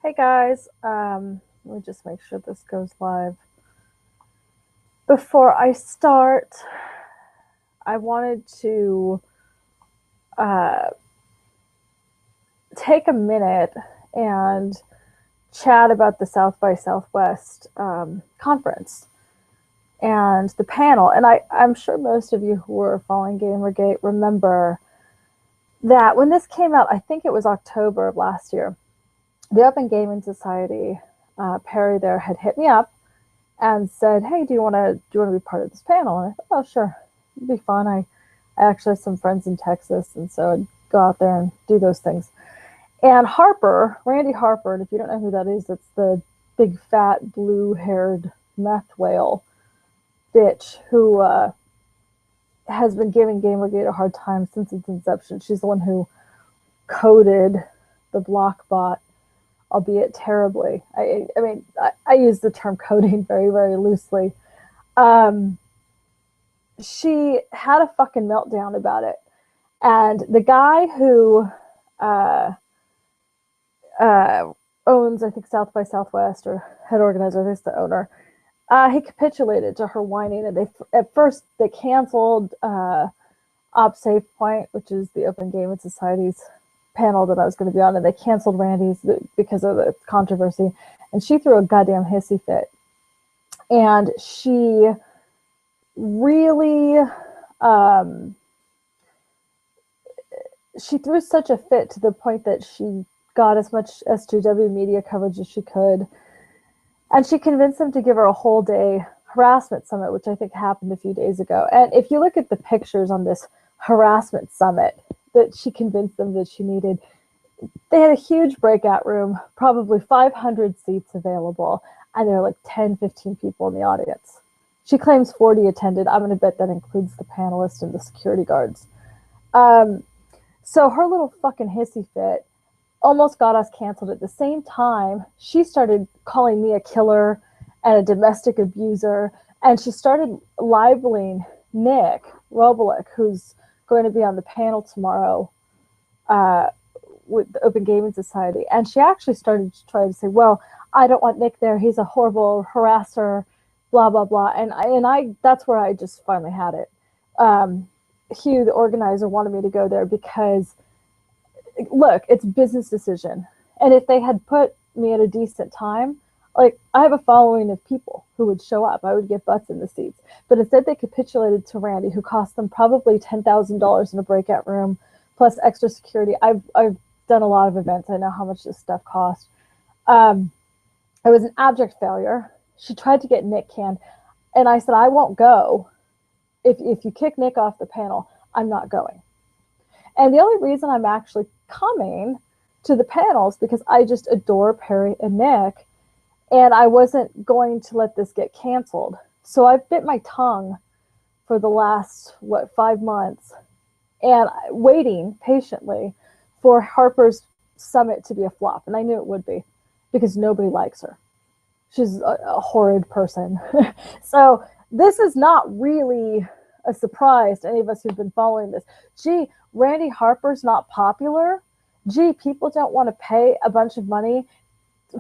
Hey guys, let me just make sure this goes live. Before I start, I wanted to uh, take a minute and chat about the South by Southwest conference and the panel. And I'm sure most of you who were following Gamergate remember that when this came out, I think it was October of last year, the Open Gaming Society, Perry there had hit me up and said, "Hey, do you want to be part of this panel?" And I thought, "Oh, sure, it'd be fun." I actually have some friends in Texas, and so I'd go out there and do those things. And Harper, Randy Harper, and if you don't know who that is, it's the big fat blue-haired meth whale bitch who has been giving Gamergate a hard time since its inception. She's the one who coded the block bot, albeit terribly. I use the term coding very, very loosely. Um, she had a fucking meltdown about it. And the guy who uh, owns, I think, South by Southwest, or head organizer, I think it's the owner, he capitulated to her whining. And at first they canceled Op Safe Point, which is the Open Gaming Society's panel that I was going to be on, and they canceled Randy's because of the controversy. And she threw a goddamn hissy fit. And she really um, she threw such a fit to the point that she got as much SJW media coverage as she could. And she convinced them to give her a whole day harassment summit, which I think happened a few days ago. And if you look at the pictures on this harassment summit that she convinced them that she needed, they had a huge breakout room, probably 500 seats available, and there were like 10, 15 people in the audience. She claims 40 attended. I'm going to bet that includes the panelists and the security guards. Um, so her little fucking hissy fit almost got us canceled. At the same time, she started calling me a killer and a domestic abuser, and she started libeling Nick Robulik, who's going to be on the panel tomorrow with the Open Gaming Society. And she actually started to try to say, well, I don't want Nick there. He's a horrible harasser, blah, blah, blah. And I that's where I just finally had it. Hugh, the organizer, wanted me to go there because, look, it's a business decision. And if they had put me at a decent time, like, I have a following of people who would show up. I would get butts in the seats. But instead, they capitulated to Randy, who cost them probably $10,000 in a breakout room, plus extra security. I've done a lot of events. I know how much this stuff costs. It was an abject failure. She tried to get Nick canned, and I said, I won't go. If you kick Nick off the panel, I'm not going. And the only reason I'm actually coming to the panels because I just adore Perry and Nick, and I wasn't going to let this get canceled. So I've bit my tongue for the last, 5 months, and waiting patiently for Harper's summit to be a flop. And I knew it would be because nobody likes her. She's a horrid person. So this is not really a surprise to any of us who've been following this. Gee, Randy Harper's not popular. Gee, people don't want to pay a bunch of money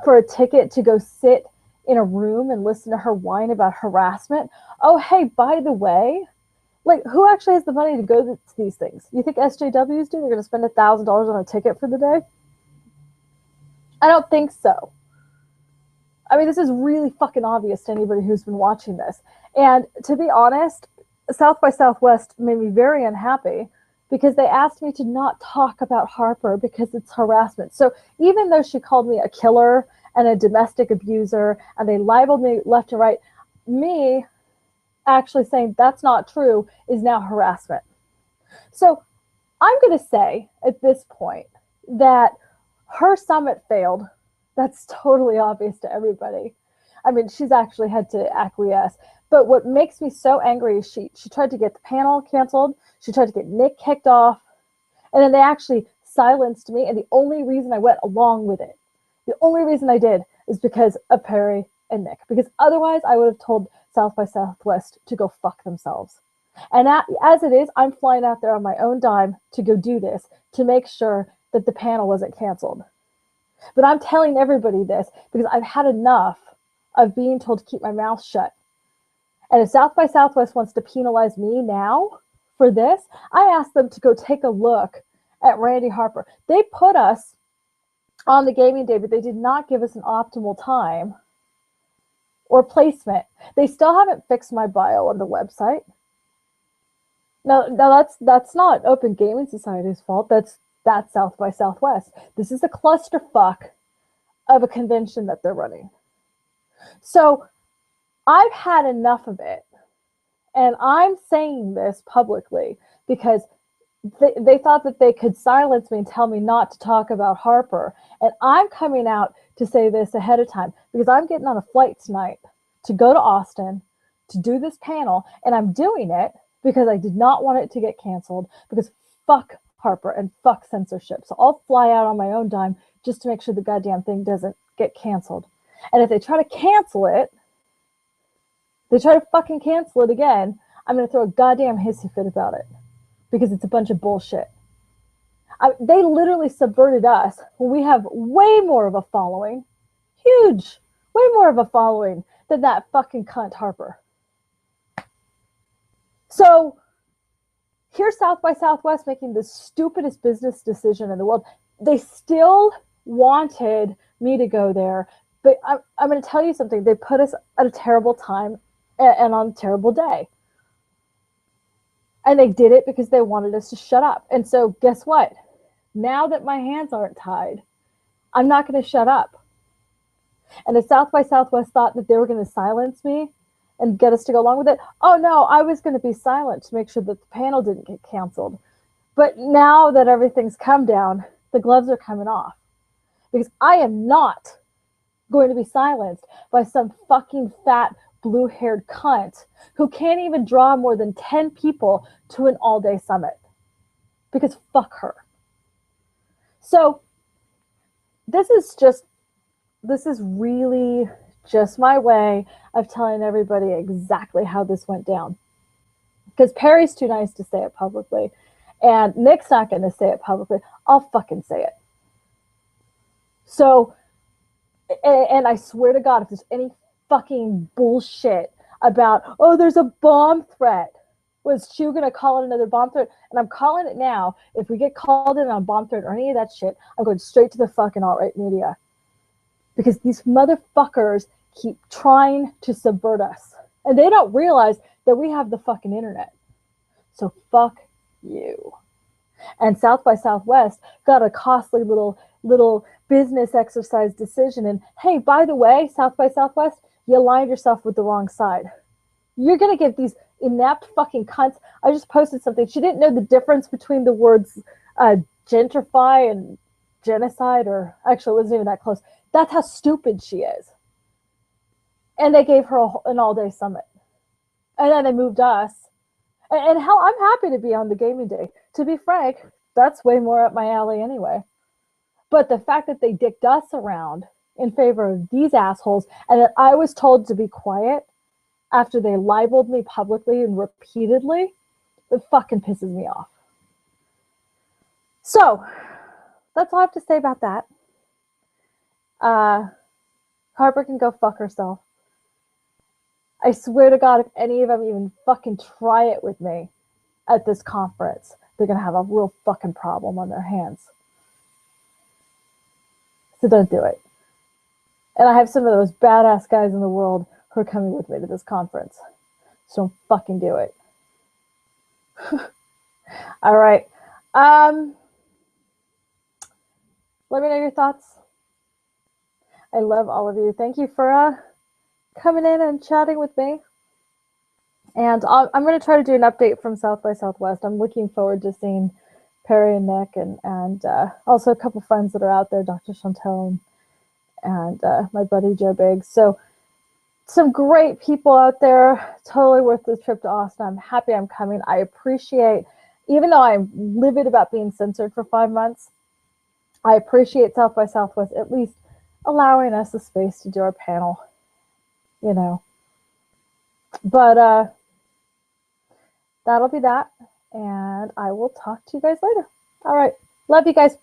for a ticket to go sit in a room and listen to her whine about harassment. Oh, hey, by the way, like, who actually has the money to go to these things? You think SJWs do? They're going to spend $1,000 on a ticket for the day? I don't think so. I mean, this is really fucking obvious to anybody who's been watching this. And to be honest, South by Southwest made me very unhappy because they asked me to not talk about Harper because it's harassment. So even though she called me a killer and a domestic abuser, and they libeled me left and right, me actually saying that's not true is now harassment. So I'm going to say at this point that her summit failed. That's totally obvious to everybody. I mean, she's actually had to acquiesce. But what makes me so angry is she tried to get the panel canceled. She tried to get Nick kicked off. And then they actually silenced me. And the only reason I went along with it, the only reason I did, is because of Perry and Nick. Because otherwise, I would have told South by Southwest to go fuck themselves. And as it is, I'm flying out there on my own dime to go do this, to make sure that the panel wasn't canceled. But I'm telling everybody this because I've had enough of being told to keep my mouth shut. And if South by Southwest wants to penalize me now for this, I asked them to go take a look at Randy Harper. They put us on the gaming day, but they did not give us an optimal time or placement. They still haven't fixed my bio on the website. Now that's not Open Gaming Society's fault. That's South by Southwest. This is a clusterfuck of a convention that they're running. So I've had enough of it. And I'm saying this publicly because they thought that they could silence me and tell me not to talk about Harper. And I'm coming out to say this ahead of time because I'm getting on a flight tonight to go to Austin to do this panel. And I'm doing it because I did not want it to get canceled because fuck Harper and fuck censorship. So I'll fly out on my own dime just to make sure the goddamn thing doesn't get canceled. And if they try to cancel it, they try to fucking cancel it again, I'm going to throw a goddamn hissy fit about it because it's a bunch of bullshit. They literally subverted us when we have way more of a following, huge, way more of a following than that fucking cunt Harper. So here's South by Southwest making the stupidest business decision in the world. They still wanted me to go there, but I'm going to tell you something. They put us at a terrible time and on a terrible day. And they did it because they wanted us to shut up. And so guess what? Now that my hands aren't tied, I'm not going to shut up. And if South by Southwest thought that they were going to silence me and get us to go along with it, oh no, I was going to be silent to make sure that the panel didn't get canceled. But now that everything's come down, the gloves are coming off. Because I am not going to be silenced by some fucking fat blue-haired cunt who can't even draw more than 10 people to an all-day summit. Because fuck her. So this is really just my way of telling everybody exactly how this went down. Because Perry's too nice to say it publicly, and Nick's not going to say it publicly. I'll fucking say it. So, and I swear to God, if there's any fucking bullshit about, oh, there's a bomb threat. Was Chu going to call it another bomb threat? And I'm calling it now. If we get called in on bomb threat or any of that shit, I'm going straight to the fucking alt-right media. Because these motherfuckers keep trying to subvert us. And they don't realize that we have the fucking internet. So fuck you. And South by Southwest got a costly little business exercise decision. And hey, by the way, South by Southwest, you aligned yourself with the wrong side. You're going to get these inept fucking cunts. I just posted something. She didn't know the difference between the words gentrify and genocide, or actually it wasn't even that close. That's how stupid she is. And they gave her an all-day summit. And then they moved us. And hell, I'm happy to be on the gaming day. To be frank, that's way more up my alley anyway. But the fact that they dicked us around in favor of these assholes, and that I was told to be quiet after they libeled me publicly and repeatedly, it fucking pisses me off. So, that's all I have to say about that. Harper can go fuck herself. I swear to God, if any of them even fucking try it with me at this conference, they're going to have a real fucking problem on their hands. So don't do it. And I have some of those badass guys in the world who are coming with me to this conference. So don't fucking do it. All right. Let me know your thoughts. I love all of you. Thank you for coming in and chatting with me. And I'm going to try to do an update from South by Southwest. I'm looking forward to seeing Perry and Nick and also a couple friends that are out there, Dr. Chantel and my buddy Joe Biggs. So some great people out there. Totally worth the trip to Austin. I'm happy I'm coming. I appreciate, even though I'm livid about being censored for 5 months, I appreciate South by Southwest at least allowing us the space to do our panel, you know. But that'll be that, and I will talk to you guys later. All right. Love you guys.